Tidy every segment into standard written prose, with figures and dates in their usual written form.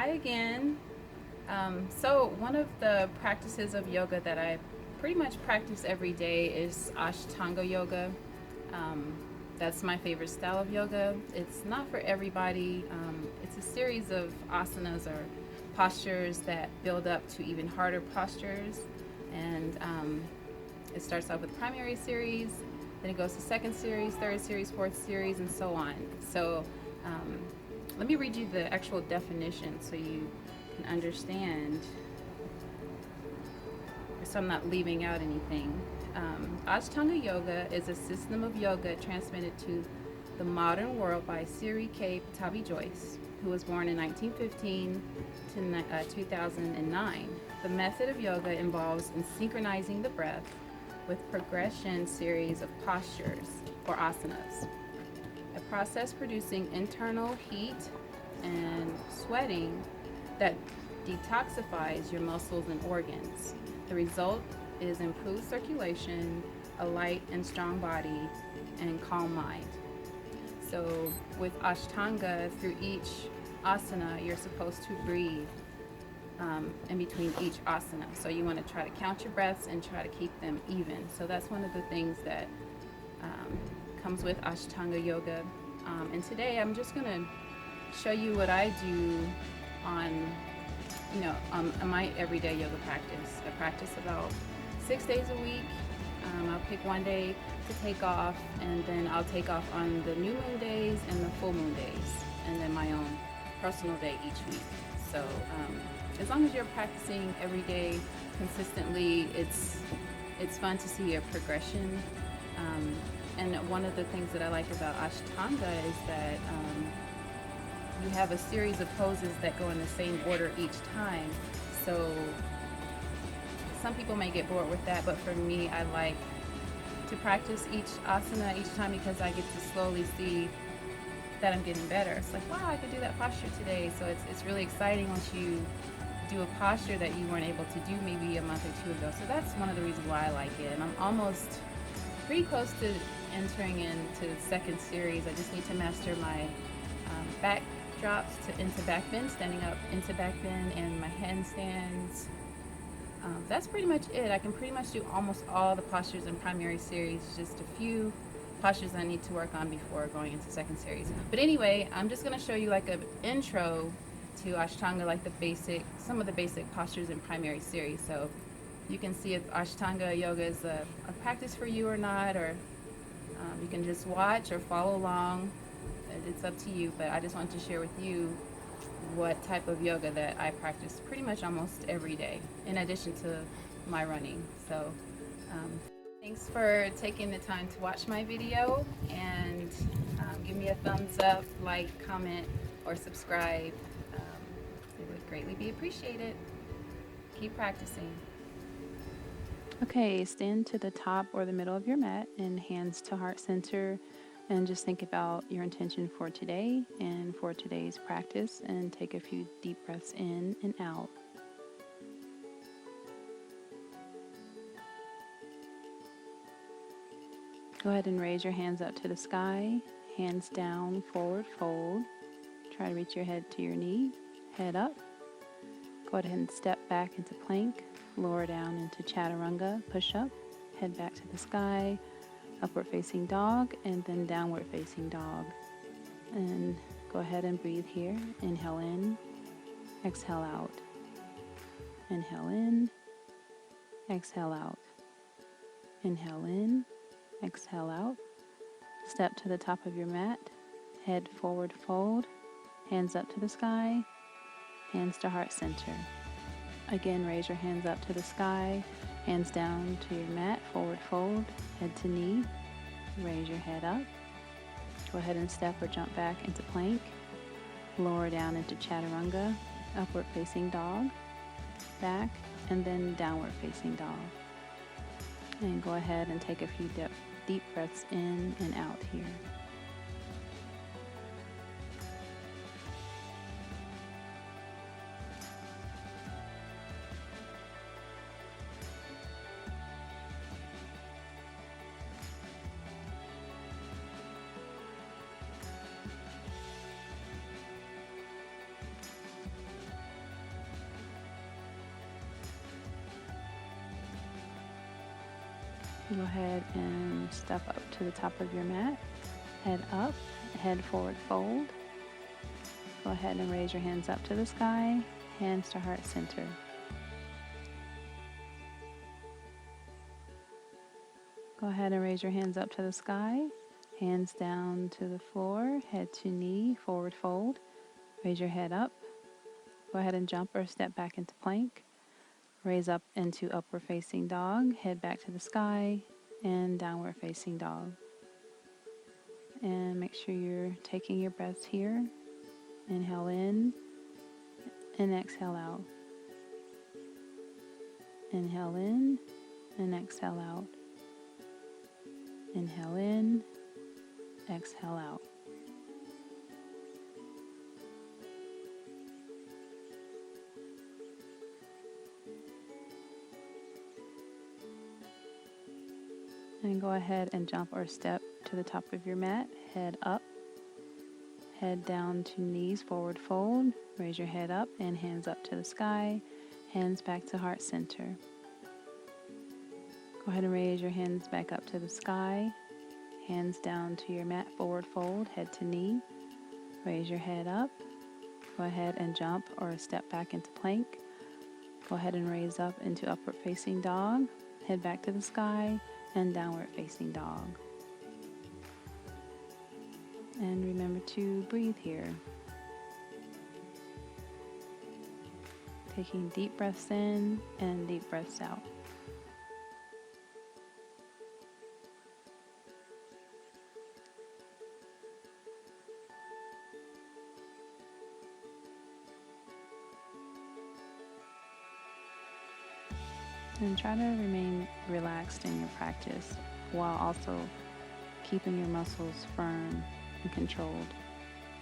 Hi again. So one of the practices of yoga that I pretty much practice every day is Ashtanga Yoga. Um, that's my favorite style of yoga. It's not for everybody. It's a series of asanas or postures that build up to even harder postures. And it starts off with primary series, then it goes to second series, third series, fourth series, and so on. So um, let me read you the actual definition so you can understand, so I'm not leaving out anything. Ashtanga Yoga is a system of yoga transmitted to the modern world by Siri K. Patabi Joyce, who was born in 1915 to 2009. The method of yoga involves in synchronizing the breath with progression series of postures or asanas, a process producing internal heat and sweating that detoxifies your muscles and organs. The result is improved circulation, a light and strong body, and calm mind. So, with Ashtanga, through each asana, you're supposed to breathe in between each asana. So, you want to try to count your breaths and try to keep them even. So, that's one of the things that um, comes with Ashtanga Yoga. And today, I'm just going to show you what I do on on my everyday yoga practice. I practice about 6 days a week. I'll pick one day to take off, and then I'll take off on the new moon days and the full moon days, and then my own personal day each week. So as long as you're practicing every day consistently, it's fun to see a progression. And one of the things that I like about Ashtanga is that you have a series of poses that go in the same order each time. So some people may get bored with that, but for me, I like to practice each asana each time because I get to slowly see that I'm getting better. It's like, wow, I could do that posture today. So it's really exciting once you do a posture that you weren't able to do maybe a month or two ago. So that's one of the reasons why I like it. And I'm almost pretty close to entering into the second series. I just need to master my back drops into back bend, standing up into back bend, and my handstands. That's pretty much it. I can pretty much do almost all the postures in primary series, just a few postures I need to work on before going into second series. But anyway, I'm just going to show you like an intro to Ashtanga, like some of the basic postures in primary series. So you can see if Ashtanga Yoga is a practice for you or not, or you can just watch or follow along. It's up to you, but I just wanted to share with you what type of yoga that I practice pretty much almost every day, in addition to my running. So thanks for taking the time to watch my video, and give me a thumbs up, like, comment, or subscribe. It would greatly be appreciated. Keep practicing. Okay, stand to the top or the middle of your mat and hands to heart center, and just think about your intention for today and for today's practice, and take a few deep breaths in and out. Go ahead and raise your hands up to the sky, hands down, forward fold. Try to reach your head to your knee, head up. Go ahead and step back into plank, lower down into chaturanga, push up, head back to the sky, upward facing dog, and then downward facing dog. And go ahead and breathe here. Inhale in, exhale out. Inhale in, exhale out. Inhale in, exhale out. Step to the top of your mat, head forward fold, hands up to the sky, hands to heart center. Again, raise your hands up to the sky, hands down to your mat, forward fold, head to knee, raise your head up. Go ahead and step or jump back into plank, lower down into chaturanga, upward facing dog, back, and then downward facing dog. And go ahead and take a few deep breaths in and out here. Go ahead and step up to the top of your mat. Head up, head forward fold. Go ahead and raise your hands up to the sky, hands to heart center. Go ahead and raise your hands up to the sky, hands down to the floor, head to knee, forward fold. Raise your head up. Go ahead and jump or step back into plank. Raise up into upward facing dog, head back to the sky, and downward facing dog. And make sure you're taking your breaths here. Inhale in and exhale out. Inhale in and exhale out. Inhale in, exhale out. And go ahead and jump or step to the top of your mat, head up, head down to knees, forward fold. Raise your head up and hands up to the sky, hands back to heart center. Go ahead and raise your hands back up to the sky, hands down to your mat, forward fold, head to knee. Raise your head up. Go ahead and jump or step back into plank. Go ahead and raise up into upward facing dog, head back to the sky, and downward facing dog. And remember to breathe here. Taking deep breaths in and deep breaths out. And try to remain relaxed in your practice while also keeping your muscles firm and controlled.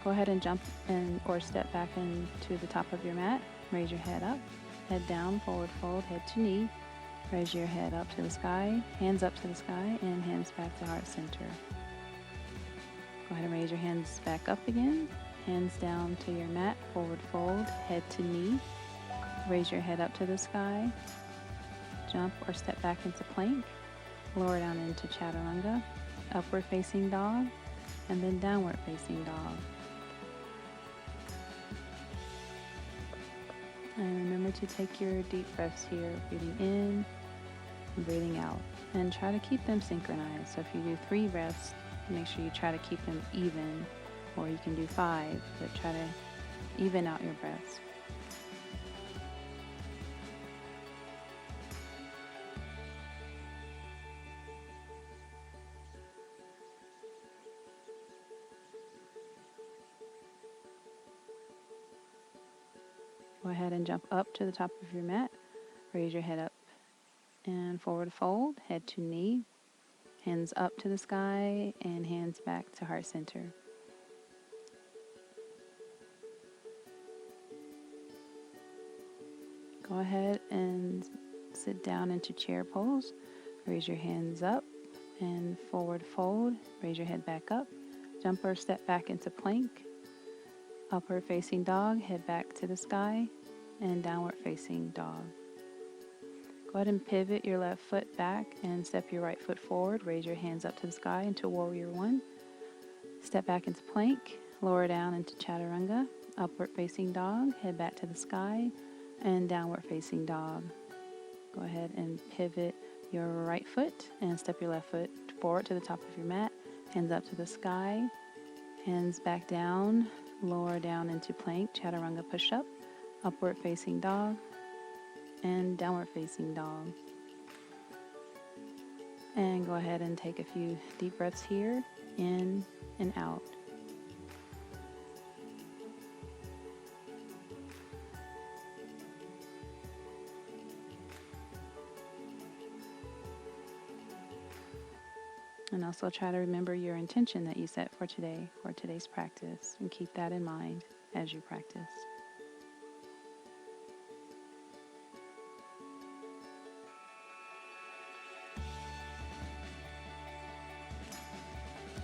Go ahead and jump in or step back into the top of your mat. Raise your head up, head down, forward fold, head to knee. Raise your head up to the sky, hands up to the sky, and hands back to heart center. Go ahead and raise your hands back up again, hands down to your mat, forward fold, head to knee. Raise your head up to the sky. Jump or step back into plank, lower down into chaturanga, upward facing dog, and then downward facing dog. And remember to take your deep breaths here, breathing in and breathing out. And try to keep them synchronized. So if you do 3 breaths, make sure you try to keep them even, or you can do 5, but try to even out your breaths. Go ahead and jump up to the top of your mat. Raise your head up and forward fold, head to knee, hands up to the sky, and hands back to heart center. Go ahead and sit down into chair pose. Raise your hands up and forward fold. Raise your head back up. Jump or step back into plank. Upward facing dog, head back to the sky, and downward facing dog. Go ahead and pivot your left foot back and step your right foot forward. Raise your hands up to the sky into Warrior 1. Step back into plank, lower down into chaturanga, upward facing dog, head back to the sky, and downward facing dog. Go ahead and pivot your right foot and step your left foot forward to the top of your mat, hands up to the sky, hands back down, lower down into plank, chaturanga push-up, upward facing dog, and downward facing dog. And go ahead and take a few deep breaths here, in and out. And also try to remember your intention that you set for today, for today's practice, and keep that in mind as you practice.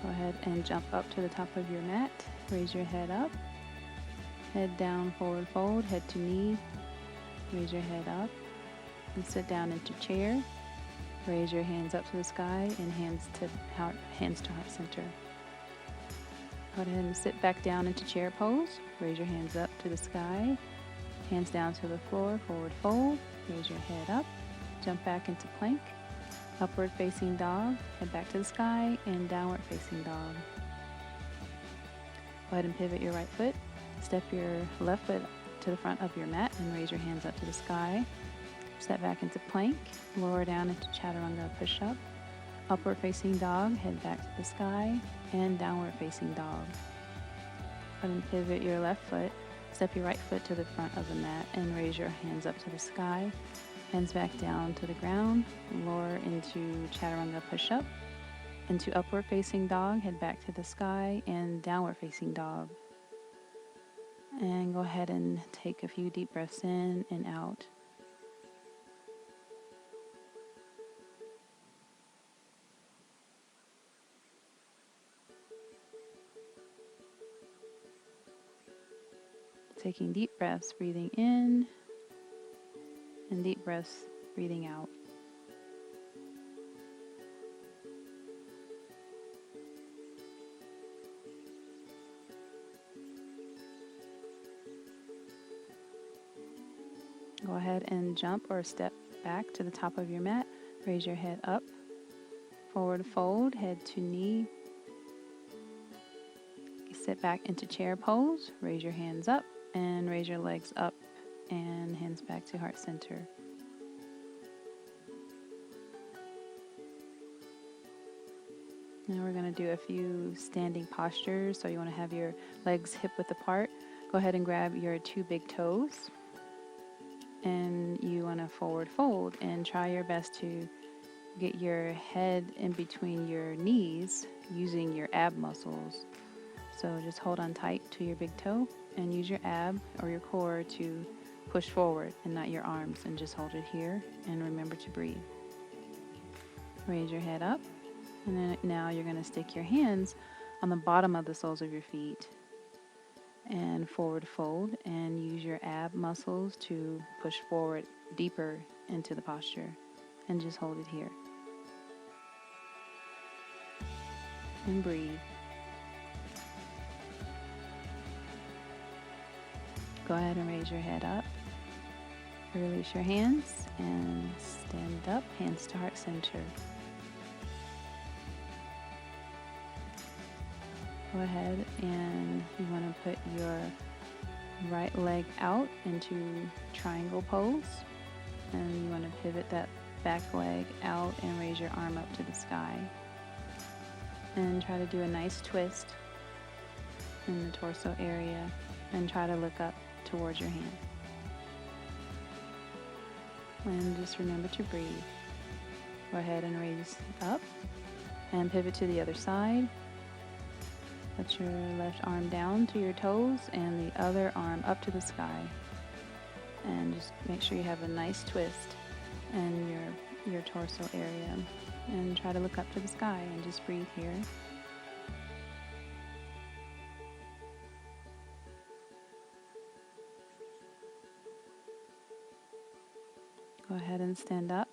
Go ahead and jump up to the top of your mat. Raise your head up. Head down, forward fold, head to knee. Raise your head up and sit down into chair. Raise your hands up to the sky and hands to heart center. Go ahead and sit back down into chair pose. Raise your hands up to the sky, hands down to the floor, forward fold. Raise your head up, jump back into plank, upward facing dog, head back to the sky, and downward facing dog. Go ahead and pivot your right foot, step your left foot to the front of your mat and raise your hands up to the sky. Step back into plank, lower down into chaturanga push-up, upward facing dog, head back to the sky, and downward facing dog. Go ahead and pivot your left foot, step your right foot to the front of the mat and raise your hands up to the sky. Hands back down to the ground, lower into chaturanga push-up, into upward facing dog, head back to the sky, and downward facing dog. And go ahead and take a few deep breaths in and out. Taking deep breaths, breathing in, and deep breaths, breathing out. Go ahead and jump or step back to the top of your mat. Raise your head up, forward fold, head to knee. Sit back into chair pose, raise your hands up, and raise your legs up and hands back to heart center. Now we're going to do a few standing postures. So you want to have your legs hip width apart. Go ahead and grab your two big toes. And you want to forward fold and try your best to get your head in between your knees using your ab muscles. So just hold on tight to your big toe and use your ab or your core to push forward and not your arms, and just hold it here and remember to breathe. Raise your head up, and then now you're going to stick your hands on the bottom of the soles of your feet and forward fold and use your ab muscles to push forward deeper into the posture, and just hold it here and breathe. Go ahead and raise your head up. Release your hands and stand up, hands to heart center. Go ahead and you want to put your right leg out into triangle pose, and you want to pivot that back leg out and raise your arm up to the sky. And try to do a nice twist in the torso area and try to look up towards your hand. And just remember to breathe. Go ahead and raise up and pivot to the other side. Put your left arm down to your toes and the other arm up to the sky. And just make sure you have a nice twist in your torso area. And try to look up to the sky and just breathe here. Go ahead and stand up.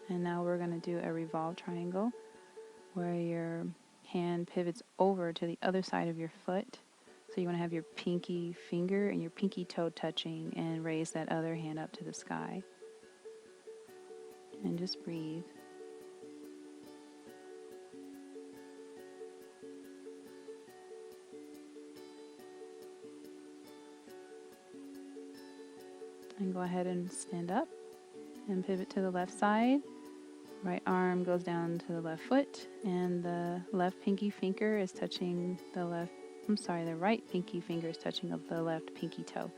And now we're going to do a revolve triangle where your hand pivots over to the other side of your foot. So you want to have your pinky finger and your pinky toe touching and raise that other hand up to the sky. And just breathe. And go ahead and stand up and pivot to the left side. Right arm goes down to the left foot, and the left pinky finger is touching the right pinky finger is touching of the left pinky toe.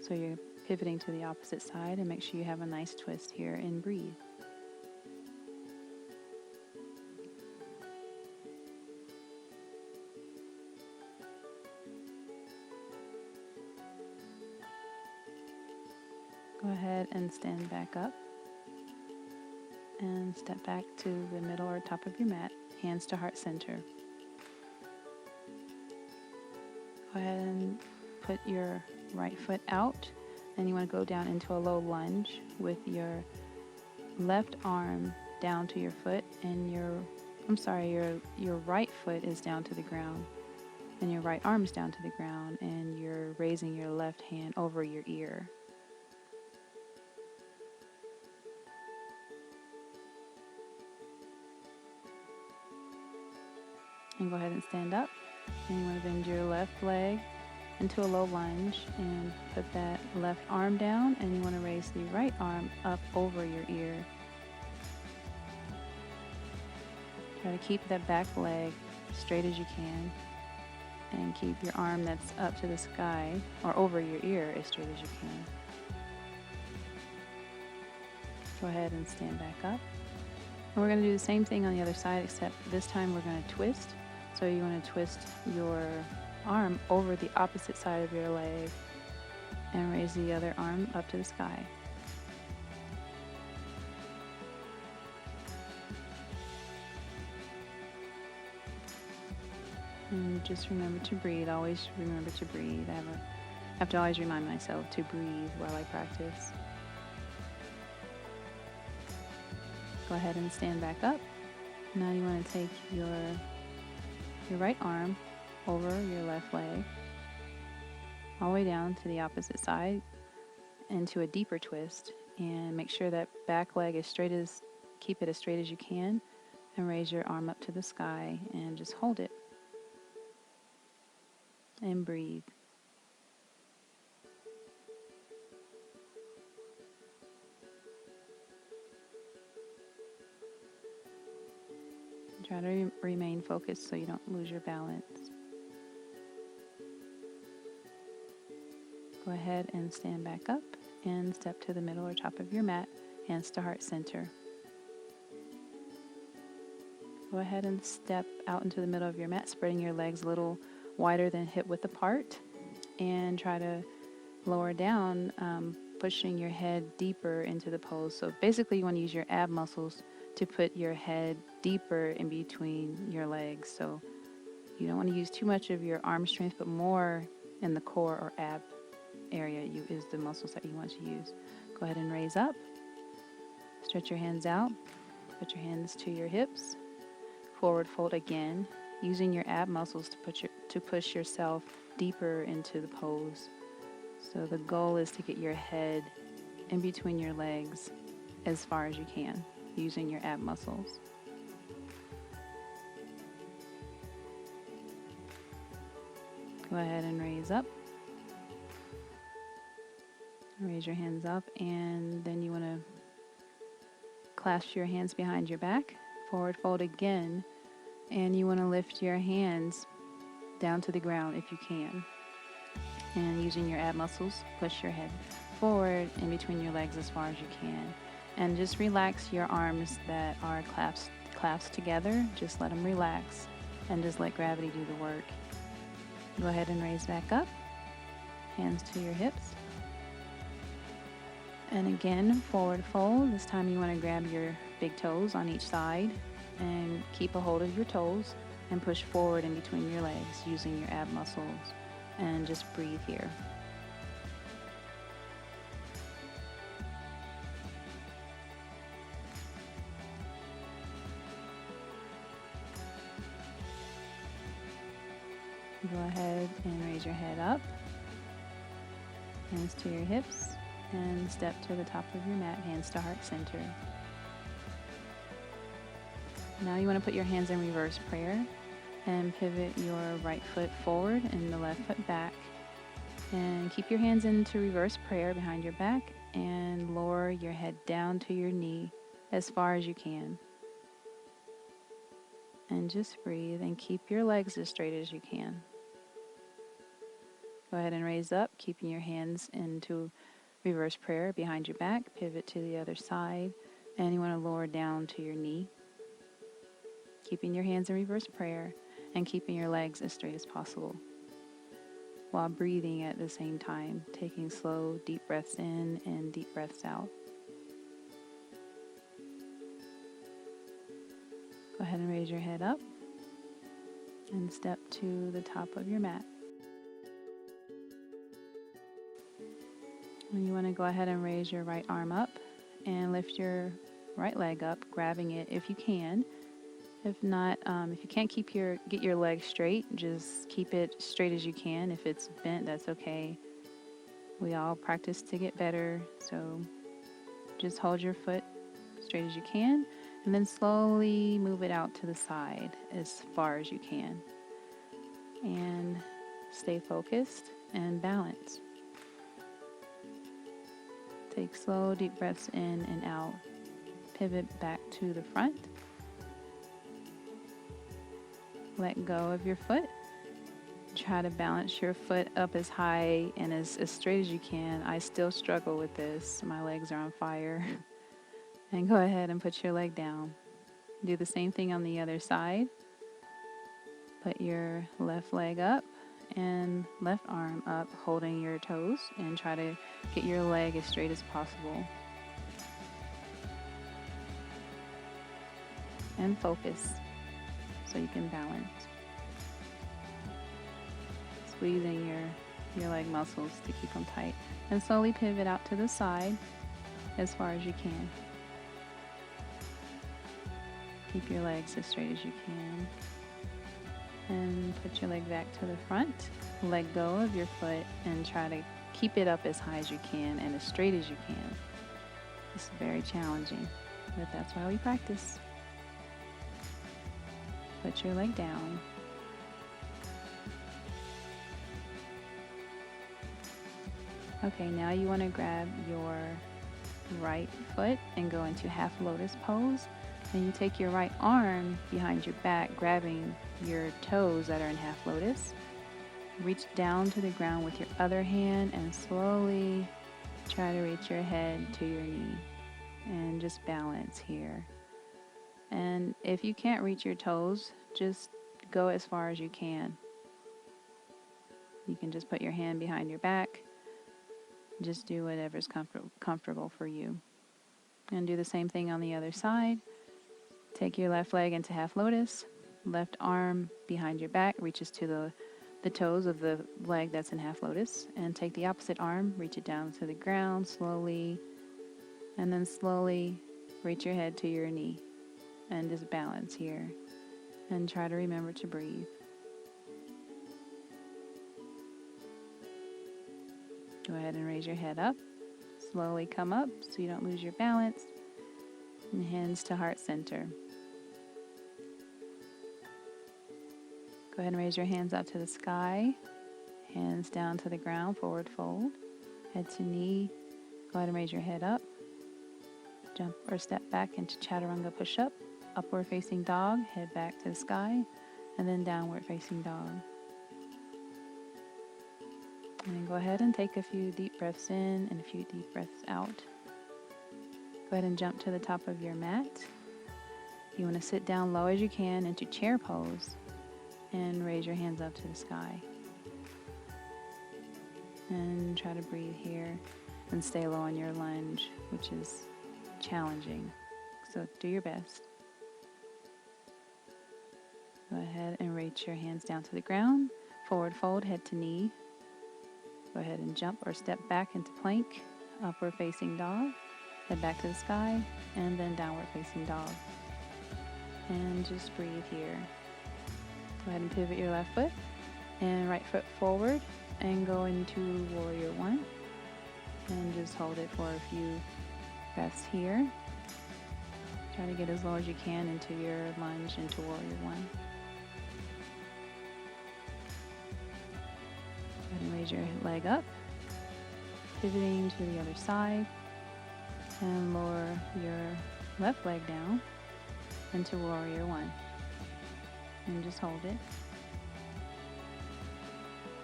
So you're pivoting to the opposite side, and make sure you have a nice twist here and breathe. Go ahead and stand back up and step back to the middle or top of your mat, hands to heart center. Go ahead and put your right foot out, and you want to go down into a low lunge with your left arm down to your foot, and your right foot is down to the ground, and your right arm's down to the ground, and you're raising your left hand over your ear. And go ahead and stand up. And you want to bend your left leg into a low lunge and put that left arm down, and you want to raise the right arm up over your ear. Try to keep that back leg straight as you can, and keep your arm that's up to the sky or over your ear as straight as you can. Go ahead and stand back up. And we're going to do the same thing on the other side, except this time we're going to twist. So you want to twist your arm over the opposite side of your leg and raise the other arm up to the sky. And just remember to breathe. Always remember to breathe. I have to always remind myself to breathe while I practice. Go ahead and stand back up. Now you want to take your right arm over your left leg, all the way down to the opposite side into a deeper twist, and make sure that back leg is keep it as straight as you can, and raise your arm up to the sky and just hold it and breathe. Try to remain focused so you don't lose your balance. Go ahead and stand back up and step to the middle or top of your mat, hands to heart center. Go ahead and step out into the middle of your mat, spreading your legs a little wider than hip width apart, and try to lower down, pushing your head deeper into the pose. So basically you want to use your ab muscles to put your head deeper in between your legs. So you don't want to use too much of your arm strength, but more in the core or ab area is the muscles that you want to use. Go ahead and raise up. Stretch your hands out. Put your hands to your hips. Forward fold again, using your ab muscles to push yourself deeper into the pose. So the goal is to get your head in between your legs as far as you can, using your ab muscles. Go ahead and raise up. Raise your hands up, and then you want to clasp your hands behind your back. Forward fold again, and you want to lift your hands down to the ground if you can. And using your ab muscles, push your head forward in between your legs as far as you can. And just relax your arms that are clasped together. Just let them relax and just let gravity do the work. Go ahead and raise back up. Hands to your hips. And again, forward fold. This time you want to grab your big toes on each side and keep a hold of your toes and push forward in between your legs using your ab muscles. And just breathe here. Go ahead and raise your head up, hands to your hips, and step to the top of your mat, hands to heart center. Now you want to put your hands in reverse prayer and pivot your right foot forward and the left foot back. And keep your hands into reverse prayer behind your back and lower your head down to your knee as far as you can. And just breathe and keep your legs as straight as you can. Go ahead and raise up, keeping your hands into reverse prayer behind your back. Pivot to the other side, and you want to lower down to your knee. Keeping your hands in reverse prayer and keeping your legs as straight as possible, while breathing at the same time, taking slow, deep breaths in and deep breaths out. Go ahead and raise your head up and step to the top of your mat. And you want to go ahead and raise your right arm up and lift your right leg up, grabbing it if you can. If not, if you can't get your leg straight, just keep it straight as you can. If it's bent, that's okay. We all practice to get better, so just hold your foot straight as you can, and then slowly move it out to the side as far as you can. And stay focused and balance. Take slow, deep breaths in and out. Pivot back to the front. Let go of your foot. Try to balance your foot up as high and as straight as you can. I still struggle with this. My legs are on fire. And go ahead and put your leg down. Do the same thing on the other side. Put your left leg up and left arm up, holding your toes, and try to get your leg as straight as possible. And focus so you can balance. Squeezing your leg muscles to keep them tight. And slowly pivot out to the side as far as you can. Keep your legs as straight as you can. And put your leg back to the front. Let go of your foot and try to keep it up as high as you can and as straight as you can. It's very challenging, but that's why we practice. Put your leg down. Okay, now you want to grab your right foot and go into half lotus pose. And you take your right arm behind your back, grabbing your toes that are in half lotus. Reach down to the ground with your other hand and slowly try to reach your head to your knee. And just balance here. And if you can't reach your toes, just go as far as you can. You can just put your hand behind your back. Just do whatever's comfortable for you. And do the same thing on the other side. Take your left leg into half lotus. Left arm behind your back reaches to the toes of the leg that's in half lotus. And take the opposite arm, reach it down to the ground slowly. And then slowly reach your head to your knee. And just balance here. And try to remember to breathe. Go ahead and raise your head up. Slowly come up so you don't lose your balance. And hands to heart center. Go ahead and raise your hands up to the sky. Hands down to the ground, forward fold. Head to knee. Go ahead and raise your head up. Jump or step back into chaturanga push-up. Upward facing dog, head back to the sky. And then downward facing dog. And then go ahead and take a few deep breaths in and a few deep breaths out. Go ahead and jump to the top of your mat. You want to sit down low as you can into chair pose and raise your hands up to the sky. And try to breathe here and stay low on your lunge, which is challenging. So do your best. Go ahead and reach your hands down to the ground. Forward fold, head to knee. Go ahead and jump or step back into plank. Upward facing dog. Head back to the sky, and then downward facing dog. And just breathe here. Go ahead and pivot your left foot and right foot forward and go into warrior one. And just hold it for a few breaths here. Try to get as low as you can into your lunge into warrior one. Go ahead and raise your leg up, pivoting to the other side. And lower your left leg down into warrior one. And just hold it.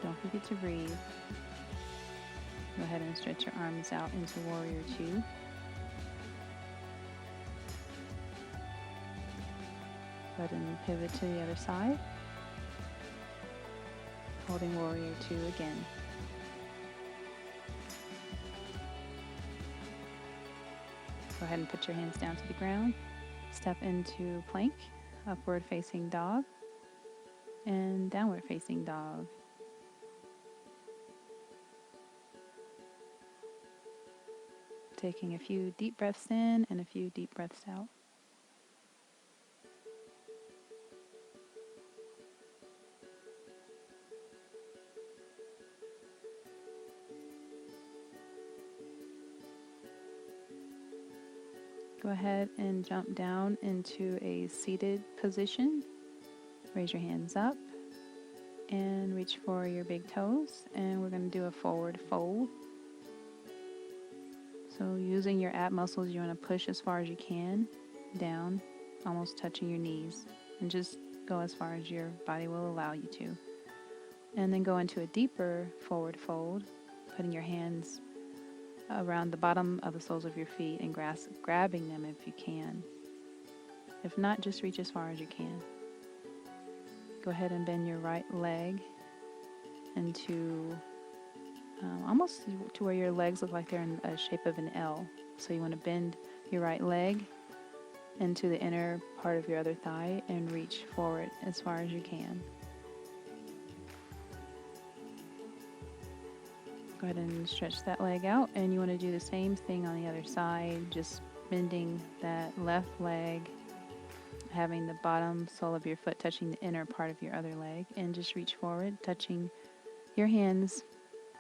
Don't forget to breathe. Go ahead and stretch your arms out into warrior two. Go ahead and pivot to the other side. Holding warrior two again. Go ahead and put your hands down to the ground. Step into plank, upward facing dog, and downward facing dog. taking a few deep breaths in and a few deep breaths out. Go ahead and jump down into a seated position. Raise your hands up and reach for your big toes, and we're going to do a forward fold. So using your ab muscles, you want to push as far as you can down, almost touching your knees, and just go as far as your body will allow you to. And then go into a deeper forward fold, putting your hands around the bottom of the soles of your feet and grabbing them if you can. If not, just reach as far as you can. Go ahead and bend your right leg into almost to where your legs look like they're in a shape of an L. So you want to bend your right leg into the inner part of your other thigh and reach forward as far as you can. Go ahead and stretch that leg out, and you want to do the same thing on the other side, just bending that left leg, having the bottom sole of your foot touching the inner part of your other leg, and just reach forward, touching your hands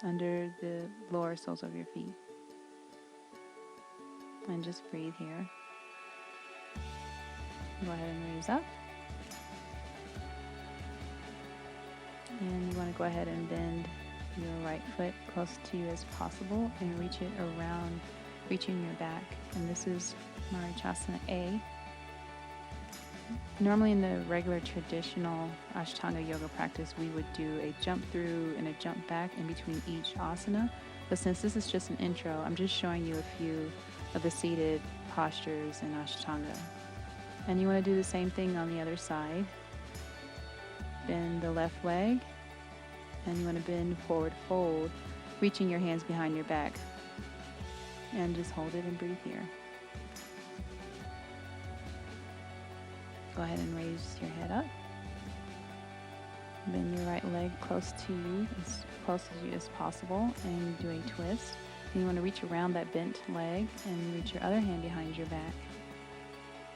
under the lower soles of your feet. And just breathe here. Go ahead and raise up. And you want to go ahead and bend your right foot close to you as possible and reach it around, reaching your back. And this is Marichasana A. Normally in the regular traditional Ashtanga Yoga practice, we would do a jump through and a jump back in between each asana. But since this is just an intro, I'm just showing you a few of the seated postures in Ashtanga. And you want to do the same thing on the other side. Bend the left leg, and you want to bend forward fold, reaching your hands behind your back. And just hold it and breathe here. Go ahead and raise your head up. Bend your right leg close to you, as close as possible, and do a twist. And you want to reach around that bent leg and reach your other hand behind your back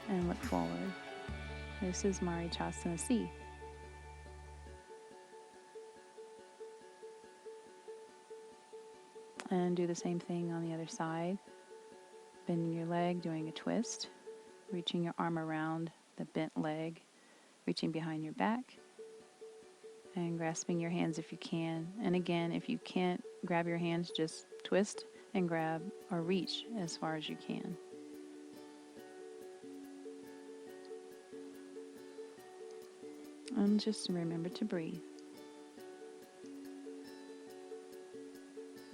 and look forward. This is Marichasana C. And do the same thing on the other side. Bending your leg, doing a twist, reaching your arm around the bent leg, reaching behind your back, and grasping your hands if you can. And again, if you can't grab your hands, just twist and grab or reach as far as you can. And just remember to breathe.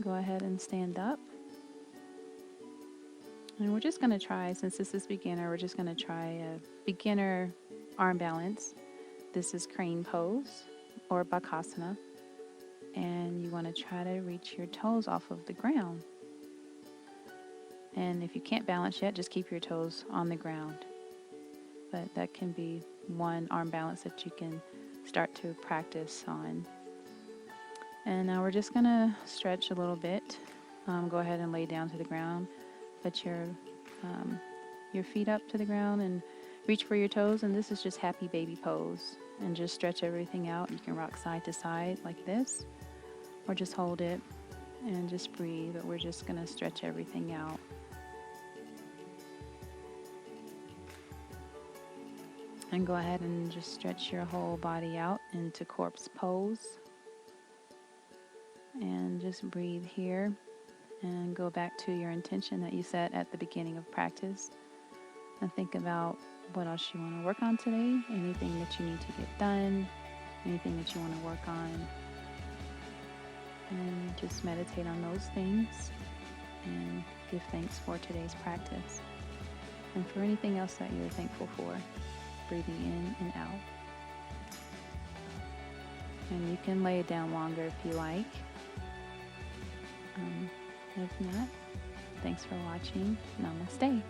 Go ahead and stand up. And we're just going to try, since this is beginner, we're just going to try a beginner arm balance. This is crane pose or bakasana. And you want to try to reach your toes off of the ground. And if you can't balance yet, just keep your toes on the ground. But that can be one arm balance that you can start to practice on. And now we're just going to stretch a little bit. Go ahead and lay down to the ground. Put your feet up to the ground and reach for your toes. And this is just happy baby pose. And just stretch everything out. You can rock side to side like this. Or just hold it and just breathe. But we're just going to stretch everything out. And go ahead and just stretch your whole body out into corpse pose. And just breathe here. And go back to your intention that you set at the beginning of practice. And think about what else you want to work on today. Anything that you need to get done. Anything that you want to work on. And just meditate on those things. And give thanks for today's practice. And for anything else that you're thankful for. Breathing in and out. And you can lay it down longer if you like. If not, thanks for watching. Namaste.